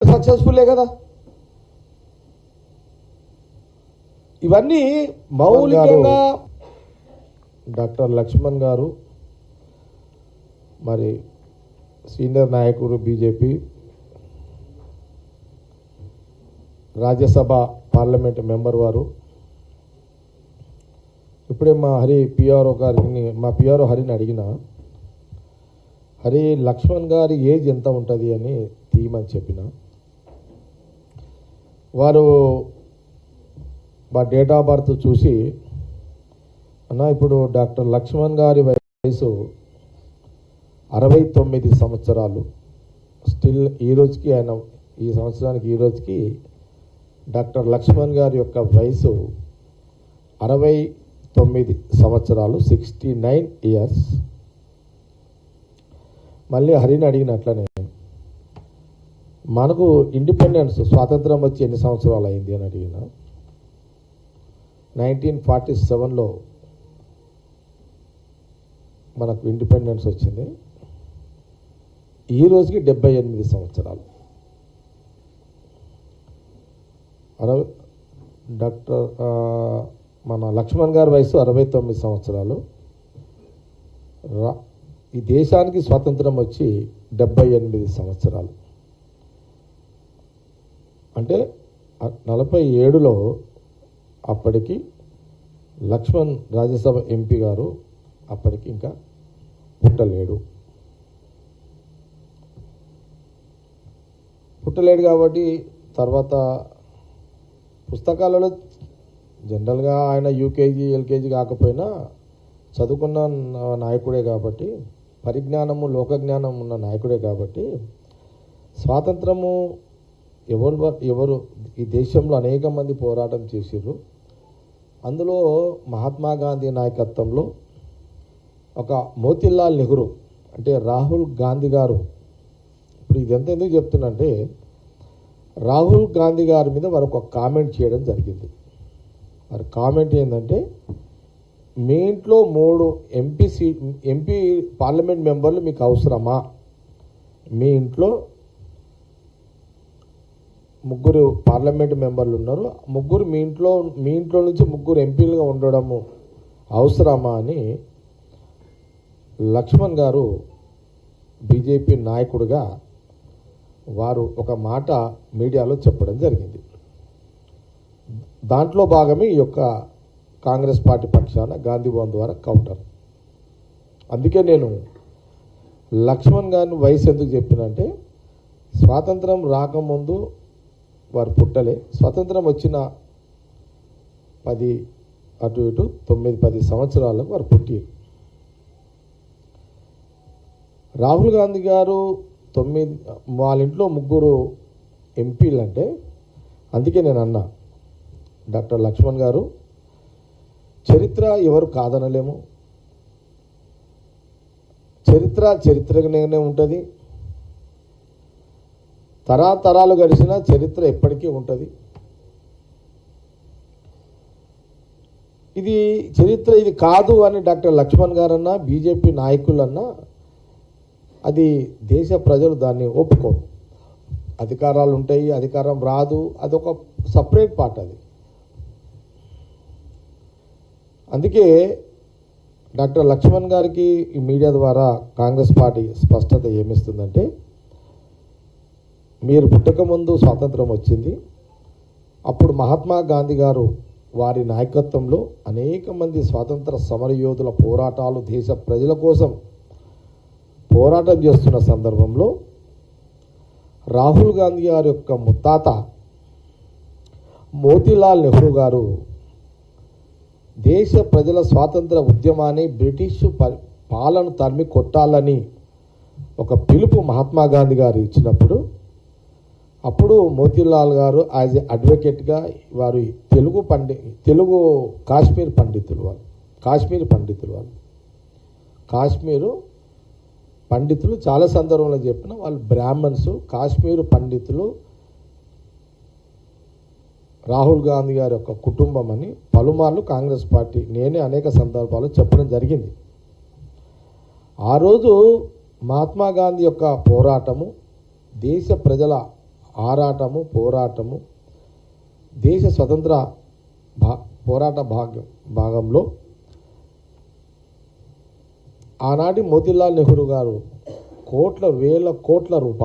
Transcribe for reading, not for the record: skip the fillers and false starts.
సక్సెస్ఫుల్లే కదా. ఇవన్నీ మౌలికంగా డాక్టర్ లక్ష్మణ్ గారు మరి సీనియర్ నాయకుడు, బీజేపీ రాజ్యసభ పార్లమెంట్ మెంబర్ వారు. ఇప్పుడే మా పిఆర్ఓ హరిని అడిగిన, హరి లక్ష్మణ్ గారి ఏజ్ ఎంత ఉంటుంది అని తీయమని చెప్పిన. వారు మా డేట్ ఆఫ్ బర్త్ చూసి, అన్న ఇప్పుడు డాక్టర్ లక్ష్మణ్ గారి వయసు 69 సంవత్సరాలు. స్టిల్ ఈ రోజుకి ఆయన ఈ సంవత్సరానికి ఈ రోజుకి డాక్టర్ లక్ష్మణ్ గారి యొక్క వయసు 69 సంవత్సరాలు, 69 ఇయర్స్. మళ్ళీ హరిని అడిగినట్లనే మనకు ఇండిపెండెన్స్ స్వాతంత్రం వచ్చి ఎన్ని సంవత్సరాలు అయింది అని అడిగిన. 1947లో మనకు ఇండిపెండెన్స్ వచ్చింది. ఈ రోజుకి 78 సంవత్సరాలు. డాక్టర్ మన లక్ష్మణ్ గారి వయసు 69 సంవత్సరాలు. ఈ దేశానికి స్వాతంత్రం వచ్చి 78 సంవత్సరాలు. అంటే 47లో అప్పటికి లక్ష్మణ్ రాజ్యసభ ఎంపీ గారు అప్పటికి ఇంకా పుట్టలేడు కాబట్టి తర్వాత పుస్తకాలలో జనరల్గా ఆయన యూకేజీ ఎల్కేజీ కాకపోయినా చదువుకున్న నాయకుడే కాబట్టి, పరిజ్ఞానము లోకజ్ఞానం ఉన్న నాయకుడే కాబట్టి, స్వాతంత్రము ఎవరు ఈ దేశంలో అనేక మంది పోరాటం చేసిర్రు. అందులో మహాత్మా గాంధీ నాయకత్వంలో ఒక మోతీలాల్ నెహ్రూ అంటే రాహుల్ గాంధీ గారు, ఇప్పుడు ఇదంతా ఎందుకు చెప్తున్నంటే రాహుల్ గాంధీ గారి మీద వారు ఒక కామెంట్ చేయడం జరిగింది. వారి కామెంట్ ఏంటంటే, మీ ఇంట్లో 3 ఎంపీ పార్లమెంట్ మెంబర్లు మీకు అవసరమా? మీ ఇంట్లో 3 పార్లమెంట్ మెంబర్లు ఉన్నారు, మీ ఇంట్లో నుంచి 3 ఎంపీలుగా ఉండడము అవసరమా అని లక్ష్మణ్ గారు బీజేపీ నాయకుడిగా వారు ఒక మాట మీడియాలో చెప్పడం జరిగింది. దాంట్లో భాగమే ఈ యొక్క కాంగ్రెస్ పార్టీ పక్షాన గాంధీ భవన్ ద్వారా కౌంటర్. అందుకే నేను లక్ష్మణ్ గారిని వయసు ఎందుకు చెప్పినంటే, స్వాతంత్రం రాకముందు వారు పుట్టలే, స్వాతంత్రం వచ్చిన 10 అటు ఇటు 9-10 సంవత్సరాలకు వారు పుట్టారు. రాహుల్ గాంధీ గారు వాళ్ళ ఇంట్లో 3 ఎంపీలు అంటే, అందుకే నేను అన్నా డాక్టర్ లక్ష్మణ్ గారు చరిత్ర ఎవరు కాదనలేము, చరిత్రగానే ఉంటుంది, తరాలు గడిచిన చరిత్ర ఎప్పటికీ ఉంటుంది. ఇది చరిత్ర ఇది కాదు అని డాక్టర్ లక్ష్మణ్ గారన్నా బీజేపీ నాయకులన్నా అది దేశ ప్రజలు దాన్ని ఒప్పుకోరు. అధికారాలు ఉంటాయి, అధికారం రాదు, అదొక సపరేట్ పార్ట్ అది. అందుకే డాక్టర్ లక్ష్మణ్ గారికి ఈ మీడియా ద్వారా కాంగ్రెస్ పార్టీ స్పష్టత ఏమిస్తుందంటే, మీరు పుట్టకముందు స్వాతంత్రం వచ్చింది, అప్పుడు మహాత్మా గాంధీ గారు వారి నాయకత్వంలో అనేక మంది స్వాతంత్ర సమరయోధుల పోరాటాలు దేశ ప్రజల కోసం పోరాటం చేస్తున్న సందర్భంలో రాహుల్ గాంధీ గారి యొక్క ముత్తాత మోతీలాల్ నెహ్రూ గారు దేశ ప్రజల స్వాతంత్ర ఉద్యమాన్ని బ్రిటిష్ పాలన తరిమి కొట్టాలని ఒక పిలుపు మహాత్మా గాంధీ గారు ఇచ్చినప్పుడు, అప్పుడు మోతీలాల్ గారు యాజ్ ఎ అడ్వకేట్గా వారు తెలుగు కాశ్మీర్ పండితులు చాలా సందర్భంలో చెప్పిన వాళ్ళు బ్రాహ్మణ్స్, కాశ్మీర్ పండితులు రాహుల్ గాంధీ గారి యొక్క కుటుంబం అని పలుమార్లు కాంగ్రెస్ పార్టీ నేనే అనేక సందర్భాలు చెప్పడం జరిగింది. ఆ రోజు మహాత్మా గాంధీ యొక్క పోరాటము దేశ ప్రజల ఆరాటము పోరాటము దేశ స్వతంత్ర పోరాట భాగంలో ఆనాటి మోతీలాల్ నెహ్రూ గారు వేల కోట్ల రూపాయలు